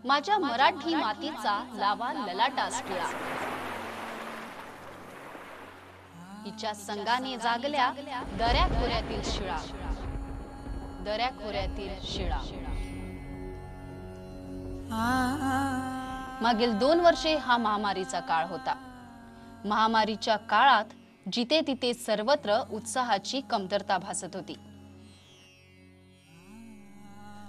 माझ्या मराठी मातीचा लावा ललाटास टिळा। हिच्या संगाने जागल्या दऱ्या खोऱ्यातील शिळा, दऱ्या खोऱ्यातील शिळा। मागील 2 वर्षे हा महामारीचा काळ होता। महामारीच्या काळात जिथे तिथे सर्वत्र उत्साहाची कमतरता भासत होती।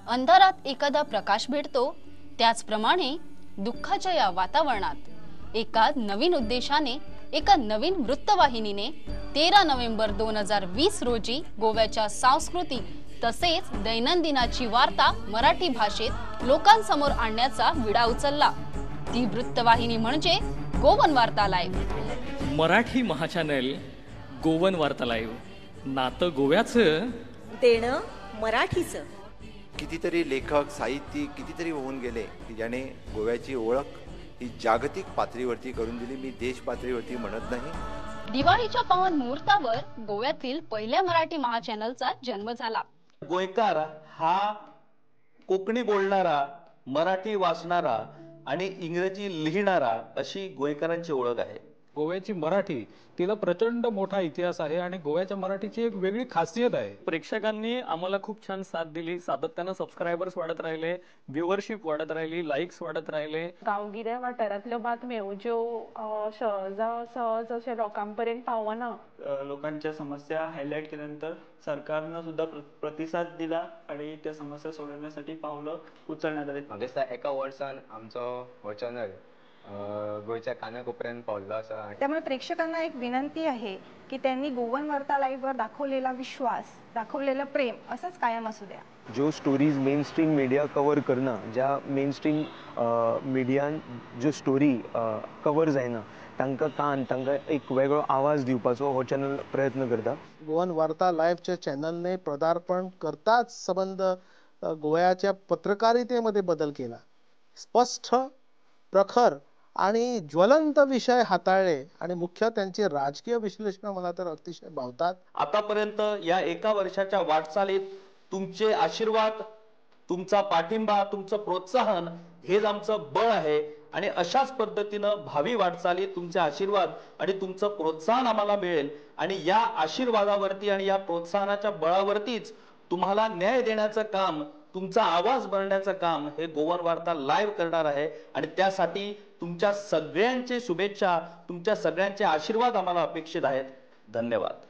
अंधारात एखादा प्रकाश भेटतो, त्याचप्रमाणे दुःखाच्या या वातावरणात एका नवीन उद्देशाने, एका नवीन वृत्तवाहिनीने 13 नोव्हेंबर 2020 रोजी गोव्याच्या सांस्कृतिक तसेच दैनंदिनाची वार्ता मराठी भाषेत लोकांसमोर आणण्याचा विडा उचलला। ती वृत्तवाहिनी म्हणजे गोवन वार्ता लाईव्ह। मराठी महाचॅनल गोवन वार्ता लाईव्ह। नातं गोव्याचं, देणं मराठीचं। कितीतरी लेखक साहित्यिक कितीतरी होऊन गेले की ज्याने गोव्याची ओळख ही जागतिक पातळीवरती करून दिली। मी देश पातळीवरती म्हणत नाही। दिवाळीच्या पावन मुहूर्तावर गोव्यातील पहिल्या मराठी महाचॅनलचा जन्म झाला। गोयकार हा कोकणी बोलणारा, मराठी वाचणारा आणि इंग्रजी लिहिणारा अशी गोयकरांची ओळख आहे। गोव्याची मराठी तिला प्रचंड मोठा इतिहास आहे आणि गोव्याच्या मराठीची एक वेगळी खासियत आहे। प्रेक्षकांनी आम्हाला खूप छान साथ दिली। सातत्याने सबस्क्रायबर्स वाढत राहिले, व्ह्यूअरशिप वाढत राहिली, लाईक्स वाढत राहिले। गांवगिऱ्या वाठारांतल्यो बातम्यो ज्यो सहज अशा लोकांपर्यंत पावना, लोकांच्या समस्या हायलाइट केल्यानंतर सरकारनं सुद्धा प्रतिसाद दिला आणि त्या समस्या सोडवण्यासाठी पावलं उचलण्यात आली। दिसता एका वर्सान आमचो हो चॅनल गोयच्या कानाकोपऱ्यात पावलो आसा। त्यामुळे प्रेक्षकांना एक विनंती आहे की त्यांनी गोवन वार्ता लाईव्ह वर दाखवलेला विश्वास, दाखवलेलं प्रेम असंच कायम असू द्या। जो stories main stream media cover करना, ज्या मेन स्ट्रीम मिडियान ज्यो स्टोरी कवर जायना तांकां एक वेगळो आवाज दिवपाचो हो चॅनल प्रयत्न करता। गोवन वार्ता लाईव्हच्या चॅनलने पदार्पण करताच संबंध गोव्याच्या पत्रकारितेमध्ये बदल केला। स्पष्ट, प्रखर आणि ज्वलंत विषय हाताळले आणि मुख्य त्यांचे राजकीय विश्लेषण मला तर अतिशय भावतात। आतापर्यंत या एका वर्षाच्या वाटचालीत तुमचे आशीर्वाद, तुमचा पाठिंबा, तुमचं प्रोत्साहन हेच आमचं बळ आहे आणि अशाच पद्धतीनं भावी वाटचालीत तुमचे आशीर्वाद आणि तुमचं प्रोत्साहन आम्हाला मिळेल आणि या आशीर्वादावरती आणि या प्रोत्साहनाच्या बळावरतीच तुम्हाला न्याय देण्याचं काम, तुमचा आवाज बनण्याचं काम हे गोवन वार्ता लाईव्ह करणार आहे आणि त्यासाठी तुमच्या सगळ्यांचे शुभेच्छा, तुमच्या सगळ्यांचे आशीर्वाद आम्हाला अपेक्षित आहेत। धन्यवाद।